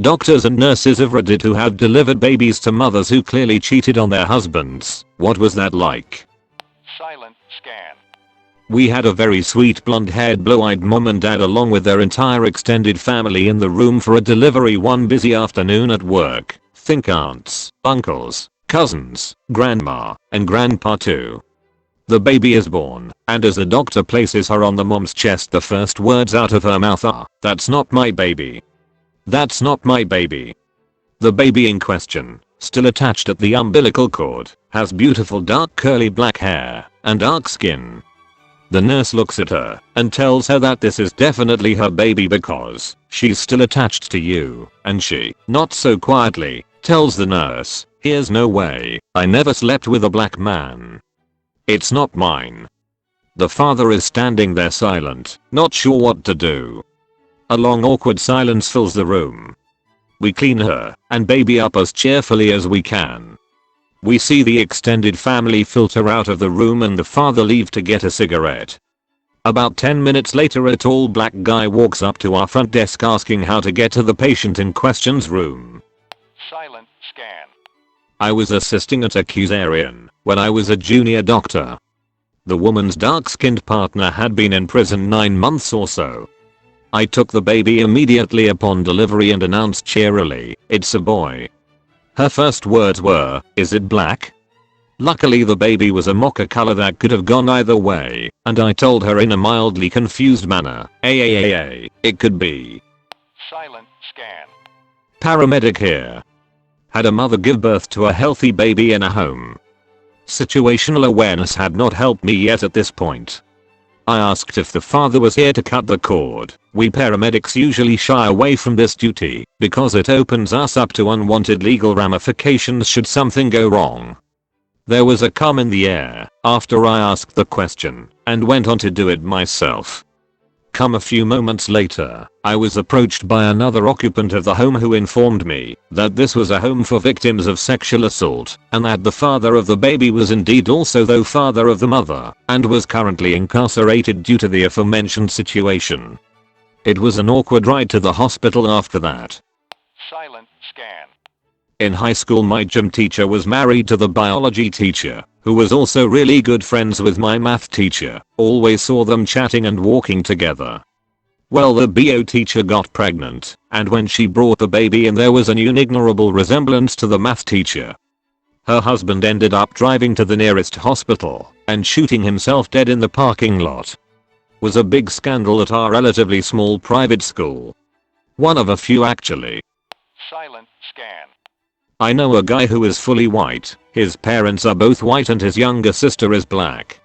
Doctors and nurses of Reddit who have delivered babies to mothers who clearly cheated on their husbands. What was that like? Silent scan. We had a very sweet blonde-haired blue-eyed mom and dad along with their entire extended family in the room for a delivery one busy afternoon at work. Think aunts, uncles, cousins, grandma, and grandpa too. The baby is born, and as the doctor places her on the mom's chest the first words out of her mouth are, "That's not my baby. That's not my baby." The baby in question, still attached at the umbilical cord, has beautiful dark curly black hair and dark skin. The nurse looks at her and tells her that this is definitely her baby because she's still attached to you, and she, not so quietly, tells the nurse, "Here's no way, I never slept with a black man. It's not mine." The father is standing there silent, not sure what to do. A long awkward silence fills the room. We clean her and baby up as cheerfully as we can. We see the extended family filter out of the room and the father leave to get a cigarette. About 10 minutes later a tall black guy walks up to our front desk asking how to get to the patient in question's room. Silent scan. I was assisting at a cesarean when I was a junior doctor. The woman's dark-skinned partner had been in prison 9 months or so. I took the baby immediately upon delivery and announced cheerily, "It's a boy." Her first words were, "Is it black?" Luckily the baby was a mocha color that could have gone either way, and I told her in a mildly confused manner, it could be." Silent scan. Paramedic here. Had a mother give birth to a healthy baby in a home. Situational awareness had not helped me yet at this point. I asked if the father was here to cut the cord. We paramedics usually shy away from this duty because it opens us up to unwanted legal ramifications should something go wrong. There was a calm in the air after I asked the question and went on to do it myself. A few moments later, I was approached by another occupant of the home who informed me that this was a home for victims of sexual assault and that the father of the baby was indeed also the father of the mother and was currently incarcerated due to the aforementioned situation. It was an awkward ride to the hospital after that. Silent scan. In high school my gym teacher was married to the biology teacher, who was also really good friends with my math teacher, always saw them chatting and walking together. Well, the BO teacher got pregnant, and when she brought the baby in there was an unignorable resemblance to the math teacher. Her husband ended up driving to the nearest hospital and shooting himself dead in the parking lot. Was a big scandal at our relatively small private school. One of a few actually. Silent scan. I know a guy who is fully white, his parents are both white and his younger sister is black.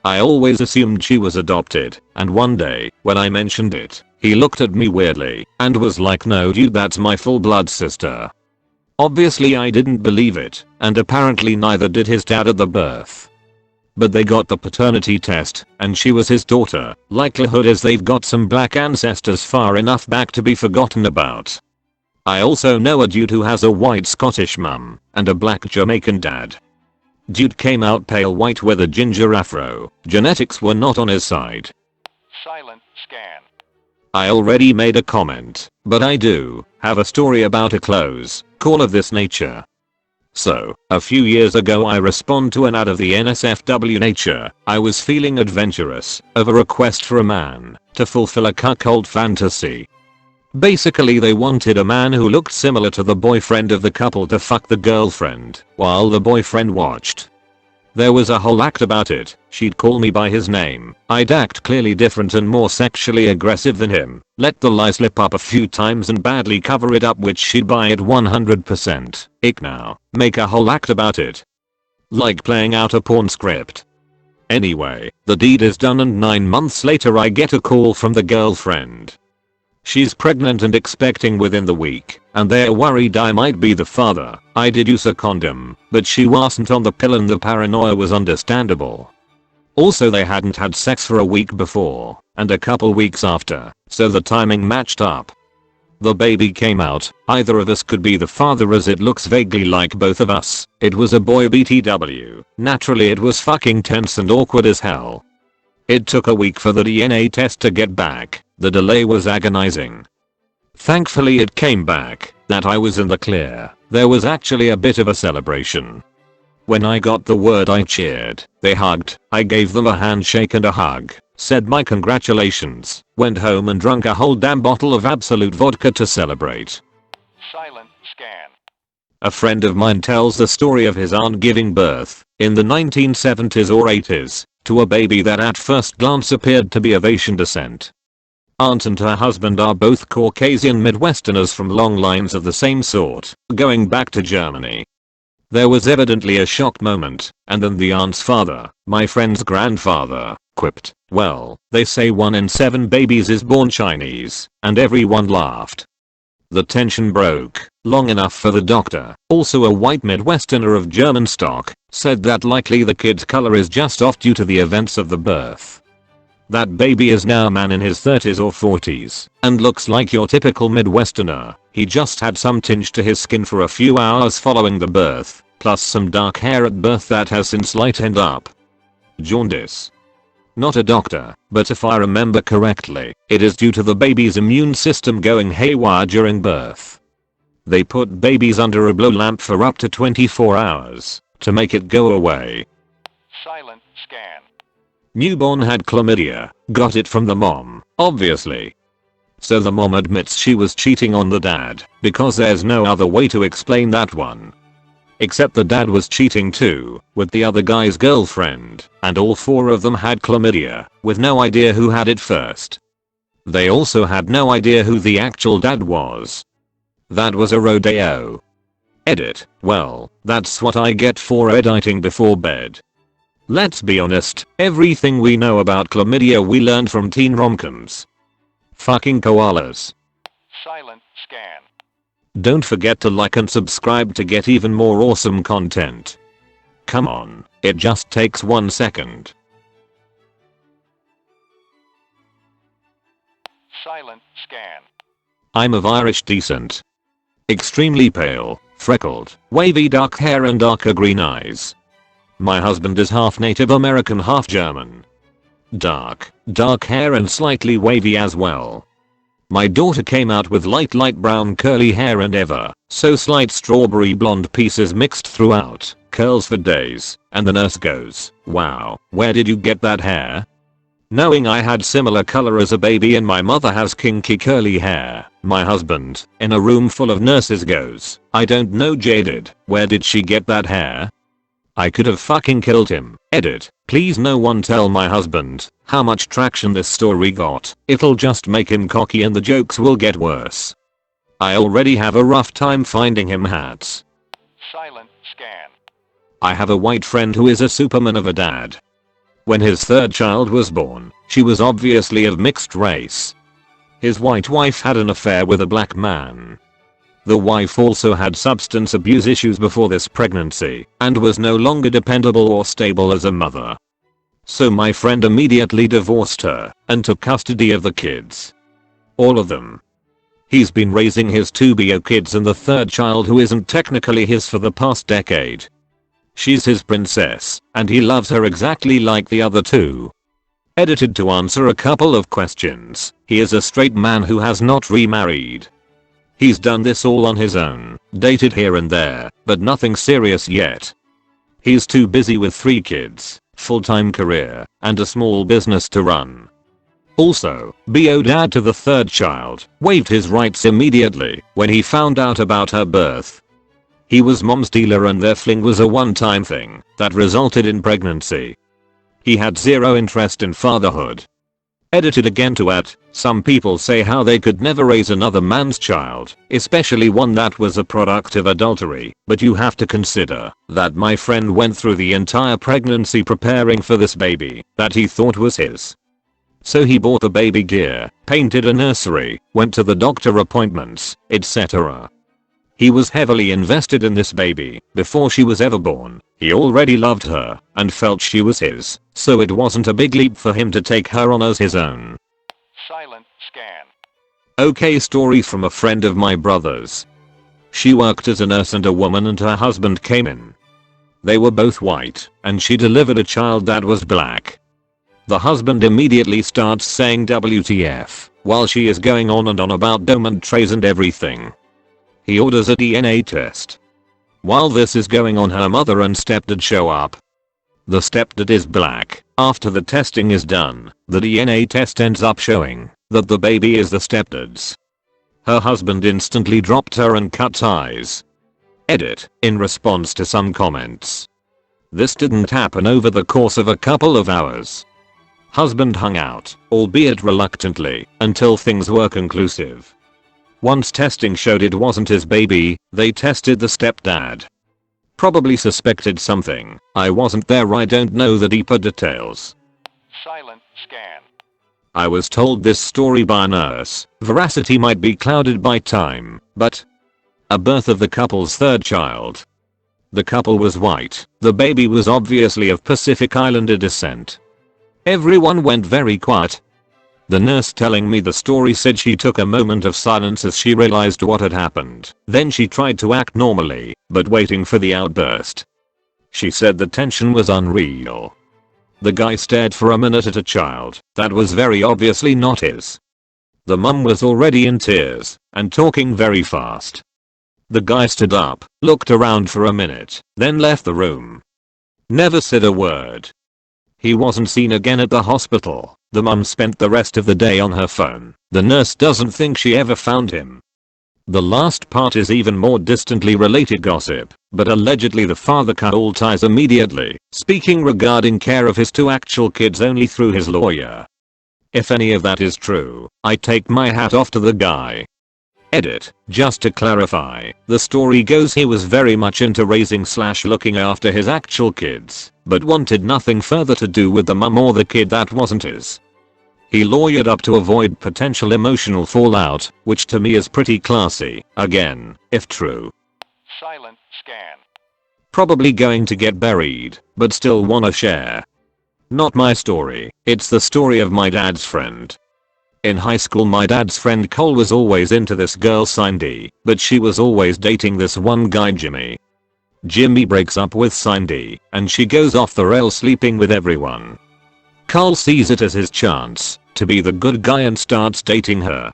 I always assumed she was adopted, and one day, when I mentioned it, he looked at me weirdly and was like, "No dude, that's my full blood sister." Obviously I didn't believe it, and apparently neither did his dad at the birth. But they got the paternity test, and she was his daughter. Likelihood is they've got some black ancestors far enough back to be forgotten about. I also know a dude who has a white Scottish mum and a black Jamaican dad. Dude came out pale white with a ginger afro. Genetics were not on his side. Silent scan. I already made a comment, but I do have a story about a close call of this nature. So, a few years ago I respond to an ad of the NSFW nature. I was feeling adventurous of a request for a man to fulfill a cuckold fantasy. Basically they wanted a man who looked similar to the boyfriend of the couple to fuck the girlfriend while the boyfriend watched. There was a whole act about it. She'd call me by his name. I'd act clearly different and more sexually aggressive than him. Let the lie slip up a few times and badly cover it up, which she'd buy at 100%. Ick now. Make a whole act about it. Like playing out a porn script. Anyway, the deed is done and 9 months later I get a call from the girlfriend. She's pregnant and expecting within the week, and they're worried I might be the father. I did use a condom, but she wasn't on the pill and the paranoia was understandable. Also they hadn't had sex for a week before, and a couple weeks after, so the timing matched up. The baby came out. Either of us could be the father as it looks vaguely like both of us. It was a boy BTW. Naturally it was fucking tense and awkward as hell. It took a week for the DNA test to get back. The delay was agonizing. Thankfully it came back that I was in the clear. There was actually a bit of a celebration. When I got the word I cheered, they hugged, I gave them a handshake and a hug, said my congratulations, went home and drank a whole damn bottle of Absolute vodka to celebrate. Silent scan. A friend of mine tells the story of his aunt giving birth, in the 1970s or 80s, to a baby that at first glance appeared to be of Asian descent. Aunt and her husband are both Caucasian Midwesterners from long lines of the same sort, going back to Germany. There was evidently a shocked moment, and then the aunt's father, my friend's grandfather, quipped, "Well, they say 1 in 7 babies is born Chinese," and everyone laughed. The tension broke, long enough for the doctor, also a white Midwesterner of German stock, said that likely the kid's color is just off due to the events of the birth. That baby is now a man in his 30s or 40s, and looks like your typical Midwesterner. He just had some tinge to his skin for a few hours following the birth, plus some dark hair at birth that has since lightened up. Jaundice. Not a doctor, but if I remember correctly, it is due to the baby's immune system going haywire during birth. They put babies under a blow lamp for up to 24 hours to make it go away. Silent scan. Newborn had chlamydia, got it from the mom, obviously. So the mom admits she was cheating on the dad, because there's no other way to explain that one. Except the dad was cheating too, with the other guy's girlfriend, and all 4 of them had chlamydia, with no idea who had it first. They also had no idea who the actual dad was. That was a rodeo. Edit. Well, that's what I get for editing before bed. Let's be honest, everything we know about chlamydia we learned from teen romcoms. Fucking koalas. Silent scan. Don't forget to like and subscribe to get even more awesome content. Come on, it just takes 1 second. Silent scan. I'm of Irish descent. Extremely pale, freckled, wavy dark hair and darker green eyes. My husband is half Native American, half German. Dark hair and slightly wavy as well. My daughter came out with light brown curly hair and ever so slight strawberry blonde pieces mixed throughout, curls for days, and the nurse goes, "Wow, where did you get that hair?" Knowing I had similar color as a baby and my mother has kinky curly hair, my husband, in a room full of nurses goes, "I don't know, jaded, where did she get that hair?" I could have fucking killed him. Edit. Please no one tell my husband how much traction this story got. It'll just make him cocky and the jokes will get worse. I already have a rough time finding him hats. Silent scan. I have a white friend who is a superman of a dad. When his 3rd child was born, she was obviously of mixed race. His white wife had an affair with a black man. The wife also had substance abuse issues before this pregnancy and was no longer dependable or stable as a mother. So my friend immediately divorced her and took custody of the kids. All of them. He's been raising his 2 bio kids and the 3rd child, who isn't technically his, for the past decade. She's his princess, and he loves her exactly like the other 2. Edited to answer a couple of questions. He is a straight man who has not remarried. He's done this all on his own, dated here and there, but nothing serious yet. He's too busy with 3 kids, full-time career, and a small business to run. Also, BO dad to the 3rd child, waived his rights immediately when he found out about her birth. He was mom's dealer and their fling was a one-time thing that resulted in pregnancy. He had 0 interest in fatherhood. Edited again to add, some people say how they could never raise another man's child, especially one that was a product of adultery, but you have to consider that my friend went through the entire pregnancy preparing for this baby that he thought was his. So he bought the baby gear, painted a nursery, went to the doctor appointments, etc. He was heavily invested in this baby before she was ever born. He already loved her and felt she was his, so it wasn't a big leap for him to take her on as his own. Silent scan. Okay, story from a friend of my brother's. She worked as a nurse and a woman and her husband came in. They were both white and she delivered a child that was black. The husband immediately starts saying WTF while she is going on and on about dome and trays and everything. He orders a DNA test. While this is going on, her mother and stepdad show up. The stepdad is black. After the testing is done, the DNA test ends up showing that the baby is the stepdad's. Her husband instantly dropped her and cut ties. Edit, in response to some comments. This didn't happen over the course of a couple of hours. Husband hung out, albeit reluctantly, until things were conclusive. Once testing showed it wasn't his baby, they tested the stepdad. Probably suspected something. I wasn't there, I don't know the deeper details. Silent scan. I was told this story by a nurse. Veracity might be clouded by time, but a birth of the couple's third child. The couple was white. The baby was obviously of Pacific Islander descent. Everyone went very quiet. The nurse telling me the story said she took a moment of silence as she realized what had happened. Then she tried to act normally, but waiting for the outburst. She said the tension was unreal. The guy stared for a minute at a child that was very obviously not his. The mum was already in tears and talking very fast. The guy stood up, looked around for a minute, then left the room. Never said a word. He wasn't seen again at the hospital. The mum spent the rest of the day on her phone. The nurse doesn't think she ever found him. The last part is even more distantly related gossip, but allegedly the father cut all ties immediately, speaking regarding care of his two actual kids only through his lawyer. If any of that is true, I take my hat off to the guy. Edit, just to clarify, the story goes he was very much into raising / looking after his actual kids, but wanted nothing further to do with the mum or the kid that wasn't his. He lawyered up to avoid potential emotional fallout, which to me is pretty classy, again, if true. Silent scan. Probably going to get buried, but still wanna share. Not my story, it's the story of my dad's friend. In high school my dad's friend Cole was always into this girl Cindy, but she was always dating this one guy Jimmy. Jimmy breaks up with Cindy, and she goes off the rails sleeping with everyone. Cole sees it as his chance to be the good guy and starts dating her.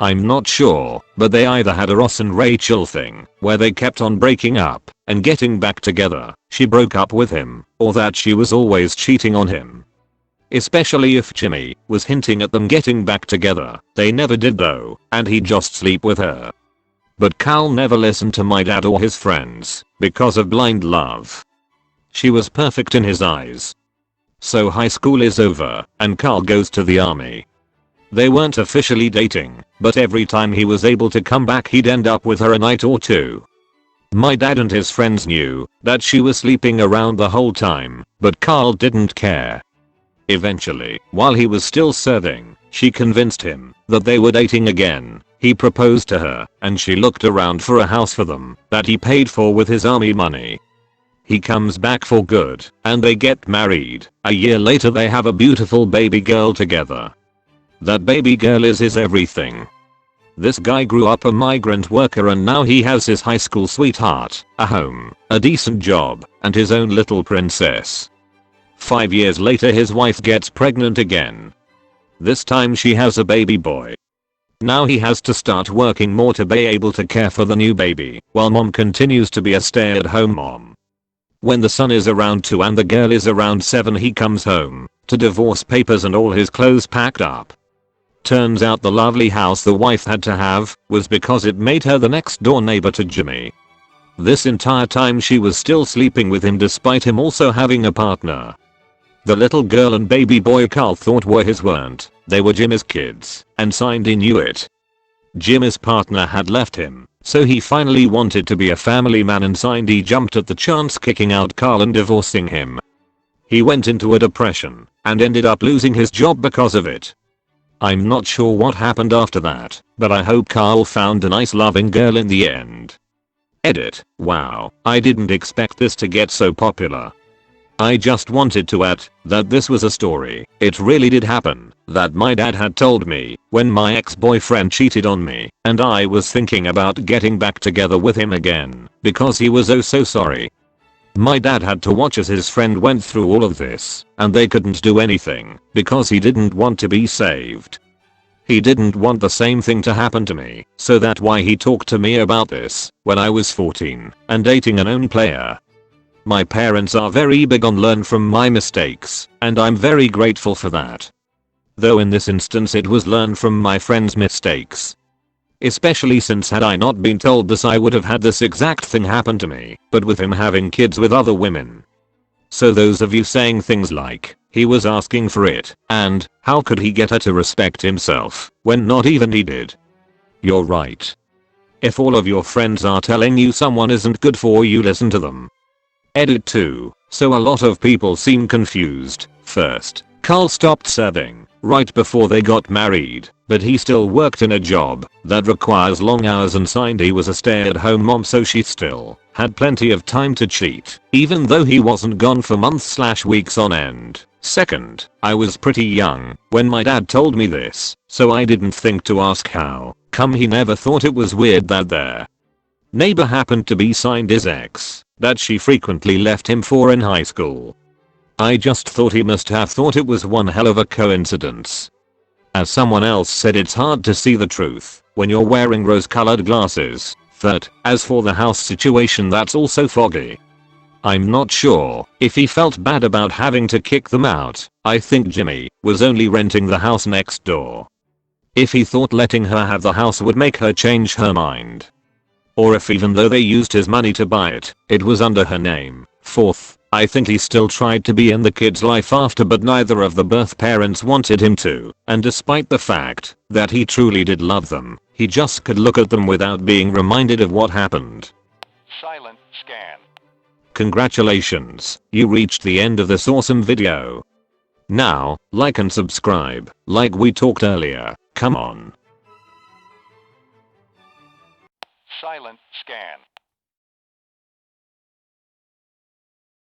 I'm not sure, but they either had a Ross and Rachel thing, where they kept on breaking up and getting back together, she broke up with him, or that she was always cheating on him. Especially if Jimmy was hinting at them getting back together. They never did though, and he'd just sleep with her. But Carl never listened to my dad or his friends, because of blind love. She was perfect in his eyes. So high school is over, and Carl goes to the army. They weren't officially dating, but every time he was able to come back he'd end up with her a night or two. My dad and his friends knew that she was sleeping around the whole time, but Carl didn't care. Eventually, while he was still serving, she convinced him that they were dating again. He proposed to her, and she looked around for a house for them that he paid for with his army money. He comes back for good, and they get married. A year later they have a beautiful baby girl together. That baby girl is his everything. This guy grew up a migrant worker and now he has his high school sweetheart, a home, a decent job, and his own little princess. 5 years later his wife gets pregnant again. This time she has a baby boy. Now he has to start working more to be able to care for the new baby, while mom continues to be a stay-at-home mom. When the son is around 2 and the girl is around 7 he comes home to divorce papers and all his clothes packed up. Turns out the lovely house the wife had to have was because it made her the next door neighbor to Jimmy. This entire time she was still sleeping with him despite him also having a partner. The little girl and baby boy Carl thought were his weren't. They were Jimmy's kids, and Cindy knew it. Jimmy's partner had left him, so he finally wanted to be a family man and Cindy jumped at the chance, kicking out Carl and divorcing him. He went into a depression and ended up losing his job because of it. I'm not sure what happened after that, but I hope Carl found a nice loving girl in the end. Edit, wow, I didn't expect this to get so popular. I just wanted to add that this was a story, it really did happen, that my dad had told me when my ex-boyfriend cheated on me and I was thinking about getting back together with him again because he was oh so sorry. My dad had to watch as his friend went through all of this and they couldn't do anything because he didn't want to be saved. He didn't want the same thing to happen to me, so that's why he talked to me about this when I was 14 and dating a known player. My parents are very big on learn from my mistakes, and I'm very grateful for that. Though in this instance it was learn from my friend's mistakes. Especially since had I not been told this I would have had this exact thing happen to me, but with him having kids with other women. So those of you saying things like, he was asking for it, and, how could he get her to respect himself, when not even he did? You're right. If all of your friends are telling you someone isn't good for you, listen to them. Edit 2. So a lot of people seem confused. First, Carl stopped serving right before they got married, but he still worked in a job that requires long hours and signed he was a stay-at-home mom, so she still had plenty of time to cheat, even though he wasn't gone for months/weeks on end. Second, I was pretty young when my dad told me this, so I didn't think to ask how come he never thought it was weird that their neighbor happened to be signed his ex that she frequently left him for in high school. I just thought he must have thought it was one hell of a coincidence. As someone else said, it's hard to see the truth when you're wearing rose-colored glasses. Third, as for the house situation, that's also foggy. I'm not sure if he felt bad about having to kick them out. I think Jimmy was only renting the house next door. If he thought letting her have the house would make her change her mind. Or if even though they used his money to buy it, it was under her name. Fourth, I think he still tried to be in the kid's life after, but neither of the birth parents wanted him to, and despite the fact that he truly did love them, he just could look at them without being reminded of what happened. Silent scan. Congratulations, you reached the end of this awesome video. Now, like and subscribe, like we talked earlier, come on. Silent scan.